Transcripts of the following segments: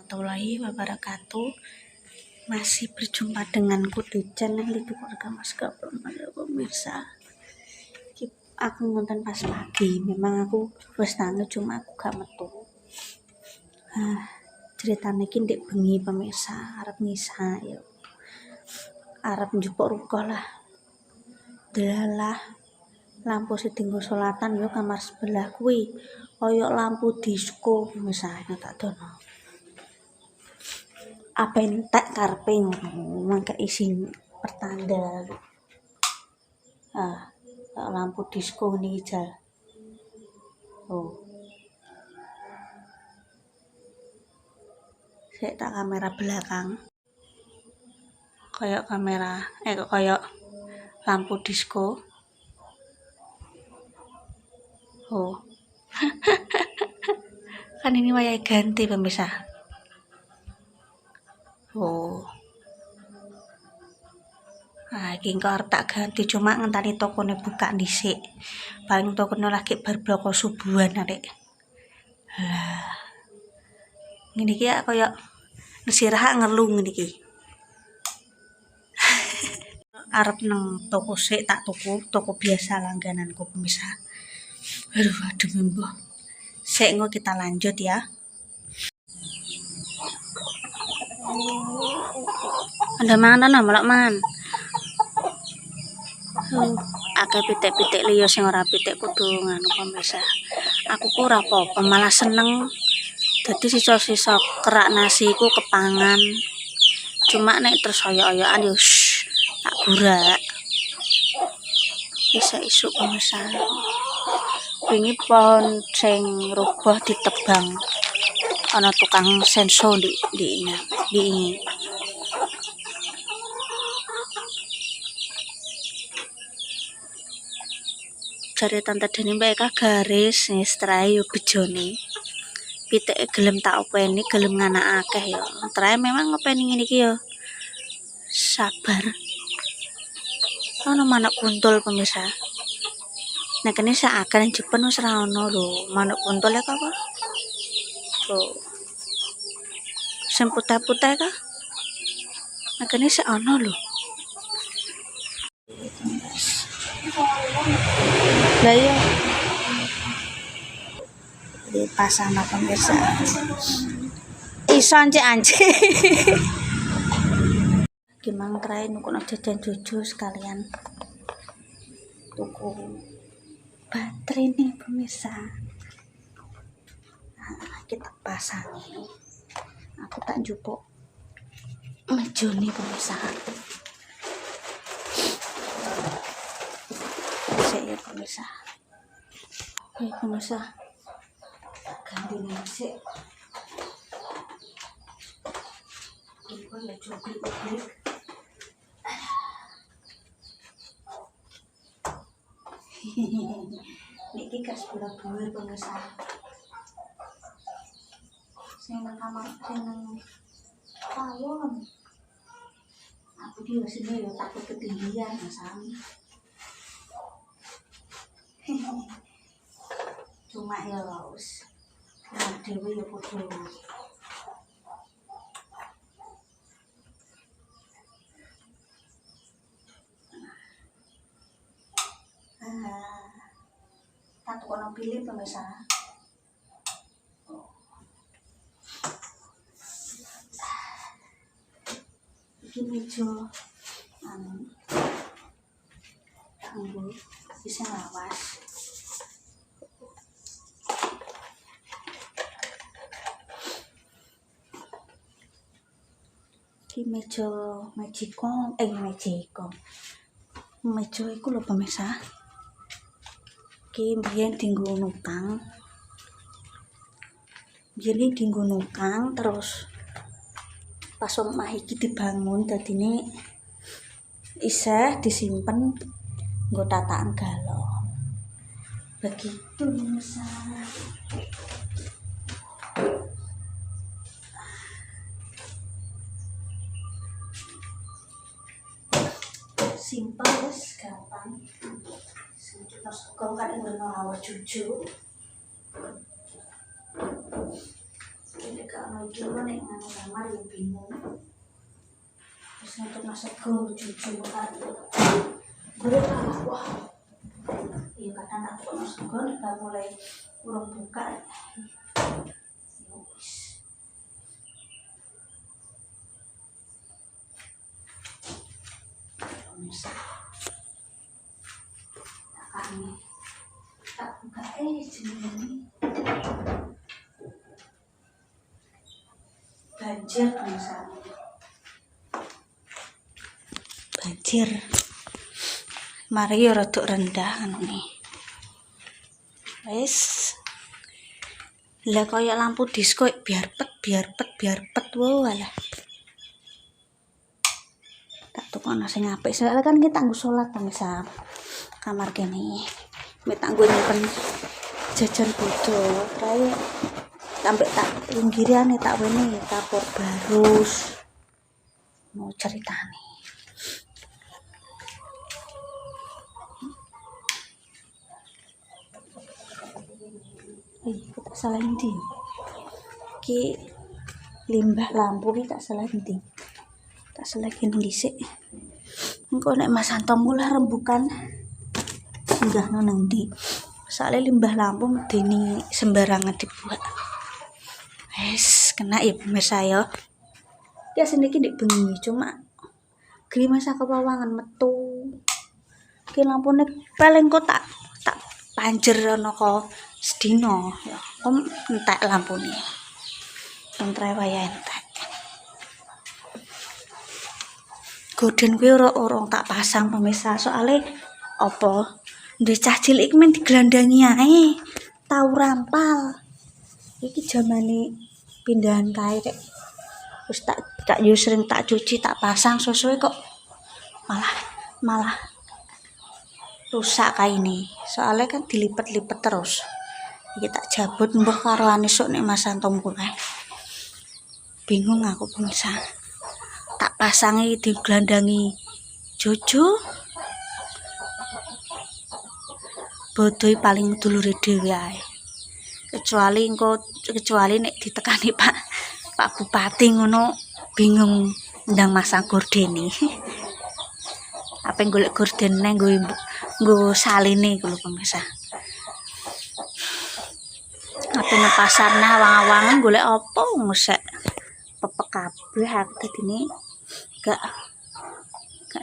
warahmatullahi wabarakatuh. Masih berjumpa denganku di channel itu keluarga Mas Gablon ya pemirsa. Aku nonton pas pagi, memang aku wis tangi cuma aku gak metu. Ceritanya iki ndek bengi pemirsa, arep ngisa ya. Arep njupuk rukoh lah. Delalah lampu sedinggo sholatan yo kamar sebelah kuwi koyok lampu disco pemirsa tak dono. Apa entek karepe ngono, mangke isi pertanda. Lampu disco niki jal. Sik tak kamera belakang. Kayak kamera kayak lampu disco. Kan ini wayahe ganti pemirsa. Iki engko arep tak ganti cuma ngenteni tokone buka dhisik. Paling tokone lagi bar bloko subuhan arek. Ngene iki ya kaya nesirah ngelu ngene iki. Arep nang toko sik tak tuku, toko biasa langgananku pemirsa. Aduh mbah. Sik engko kita lanjut ya. Anda mangan malah man. Akeh pitik-pitik liya sing ora pitik kudu nganu pemirsa. Aku ku ora apa-apa, malah seneng. Dadi sisa-sisa kerak nasi ku kepangan. Cuma nek terus oyok-oyokan yo tak gurak. Bisa isuk pemirsa. Wingi pohon sing roboh ditebang. Ana tukang senso di jare tante Deni mbak garis setrae yo bejone pitike gelem tak openi gelem nganak akeh yo trae memang ngopeni ngene iki yo sabar ono manuk kuntul pemirsa nek kene sak akeh jepen wis ra ono lho manuk kuntul e apa sing putih-putih ka nek kene sak ono lho. Lah iya. Di pasana pemirsa. Ison cek anjing. Gimana terakhir nukun jajan jujur sekalian. Tuku baterai nih pemirsa. Kita pasangi. Aku tak jupuk mejoni pemirsa. Saya pemirsa. Pemirsa. Ganti nasi. Iku ya coklat. Niki kas bulat-bulat pemirsa. Sing nang kamar sing nang pawon. Aku di sini yo takut ketinggian Sami. Cuma ya wis. Nah, dewe yo podo. Tak kono pilih pemirsa. Iki meja tanggo bisa lawas. Iki meja magicom meja iku lho pemirsa. Iki mbiyen dinggo nukang. Jadi dinggo nukang terus pas omah iki dibangun dadine isih disimpen nggo tatakan galon. Begitu pemirsa. Simpel wis gampang. Terus kok kan ngono awak jujur. Ini kan iki nek nang kamar ya bingung. Terus untuk masak jujur kali. Wah. Iya kadang tak kok masuk nek mulai urung buka. Tak buka jenenge banjir misalnya banjir mari ya rada rendah ngene wis lah kaya lampu disko biar pet walah tak tukang sing apik soalnya kan kita nggo salat misal kamar kene mek tak nggo nyimpen jajan bodo trae sampai tak pinggirane tak wene kapur barus mau ceritane tak salah ndi ki limbah lampu ki tak salah ndi tak salah kene dhisik engko nek Mas Anto mulai rembukan singgah nang ndi soalnya limbah lampu medeni sembarangan dibuat wes kena ya pemirsa ya ya sedikit di bengi cuma gini masa kepawangan metu ki lampune paling kok tak panjer ana kok sedina ya kok entek lampune entre wae entek gorden kuwi ora tak pasang pemirsa soalnya apa ndek cah cilik men digelandangi ae tau rampal iki jamane pindahan kae rek wis tak yo sering tak cuci tak pasang suwe kok malah rusak kaine soalnya kan dilipet-lipet terus iki tak jabut mbah karoan esuk nek Mas Anto mulai bingung aku pemirsa tak pasangi digelandangi Jojo bodoi paling dulure dhewe ae kecuali nek ditekani Pak Bupati ngono bingung ndang masang gordene apa golek gorden nang nggo saline iku lho pemirsa apa nang pasar nah awang-awangan golek apa ngusek pepek kabeh aku dadine gak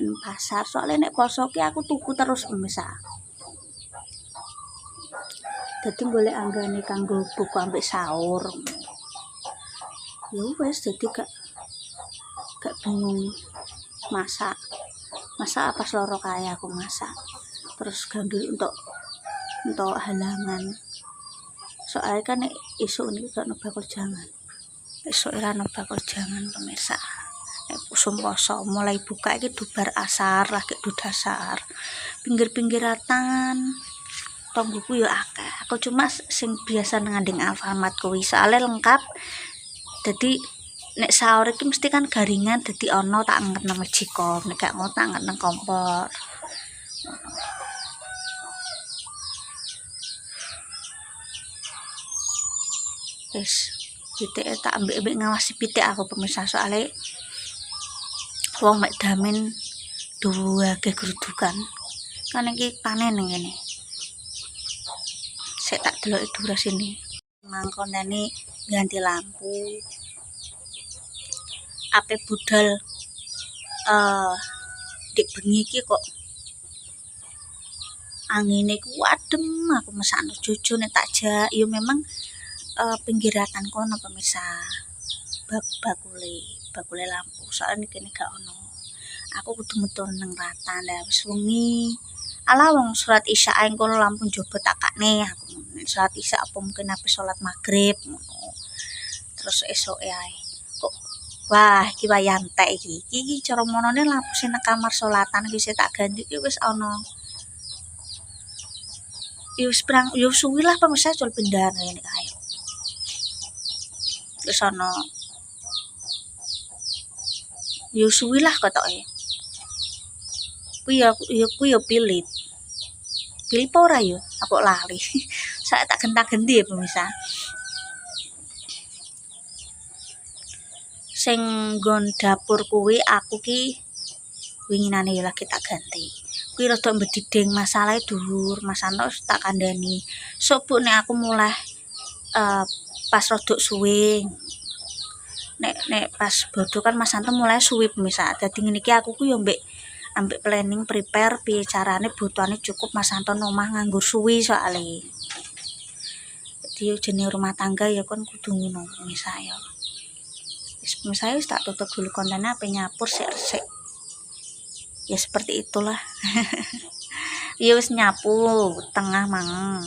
nang pasar soalnya nek poso ki aku tuku terus pemirsa dadi golek anggane kanggo buku ambek sahur ya wes dadi gak bingung masak apa loro kaya aku masak terus gandul untuk halangan soalnya kan esuk ini gak bakal jangan esuk ora bakal jangan pemirsa usum poso mulai buka iki dubar asar lagi dudasar pinggir-pinggiratan tonggoku ya akeh aku cuma sing biasa ngandeng Alfamart kuwi soalnya lengkap jadi nek sahur iki mesti kan garingan dadi ana tak anget nang magicom nek gak ngono tak anget nang kompor wis pitik tak ambek ngawasi pitik aku pemirsa soalnya wong mek damen dua ke gerudukan kan iki panen ngene saya tak delok duras ini mangkonane ganti lampu ape budal dik bengi iki kok angine ku adem aku mesakno Jojo nek tak jak yo memang pinggiratan kono pemirsa bakule lampu soalnya kene gak ono aku kudu metu nang rata lah wis wengi ala wong salat isya ae kono lampu njaba tak kakne aku salat isya apa mungkin apa salat maghrib ngono terus esoke ae kok wah iki wayah entek iki cara monone lampu sing nang kamar salatan iki tak ganti iki wis ana yo suwi lah pemirsa jol pindahan ngene kae wis ana yo suwi lah kotoke kuwi yo pilih apa ora yo aku lali saya tak genta-genti ya pemirsa sing nggon dapur kuwi aku ki winginane ya lagi tak ganti. Kuwi rada mbediding masalahe dhuwur, Mas Santo tak kandhani. Sok Bu nek aku mulai pas rodok suwe. Nek pas bodo kan Mas Santo mulai suwi pemirsa. Dadi ngene iki aku ku yo ambek planning prepare piye carane butuhane cukup Mas Santo omah nganggur suwi soalnya. Jadi jenis rumah tangga ya kan kudu ngono pemirsa ya. Pemirsa wis tak tutup dulu kontennya apa nyapur sik. Ya seperti itulah. Ya wis nyapu tengah mang.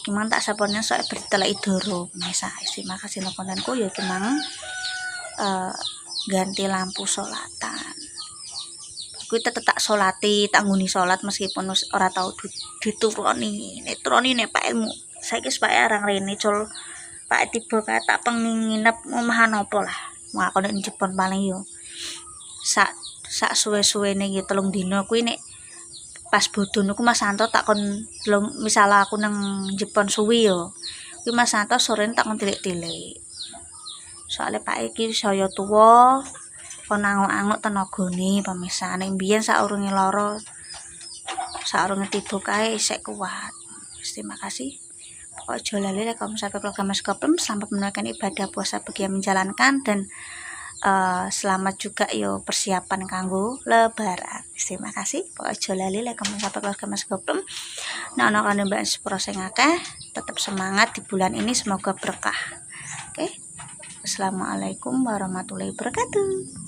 Iki mang tak saponnya sok bertelek idoro pemirsa. Terima kasih no kontenku ya iki mang ganti lampu solatan. Kuwi tetep tak solati, tak nguni salat meskipun ora tau dituruni. Nek turuni nek Pak Ilmu. Saiki wis Pak arang rene cul. Pak tiba kae tak pengin nginep omahan apa lah. Wah aku nek Jepun paling yo sak suwe-suwene iki 3 dina kuwi nek pas bodho niku Mas Santo tak kon misal aku nang Jepun suwi yo. Kuwi Mas Santo sore tak kon tilik-tilik. Soale Pak iki saya tuwa kon anguk-anguk tenagane pemirsa. Nek mbiyen saurunge lara saurunge tiba kae isih kuat. Terima kasih. Pokoknya aja lali like, comment, subscribe, program Maskoplem. Selamat menunaikan ibadah puasa bagi yang menjalankan dan selamat juga yo persiapan kanggo lebaran. Terima kasih. Pokoknya aja lali like, comment, subscribe, program Maskoplem. Nah, ana kan mbak sepuro sing akeh, tetap semangat di bulan ini semoga berkah. Oke. Assalamualaikum warahmatullahi wabarakatuh.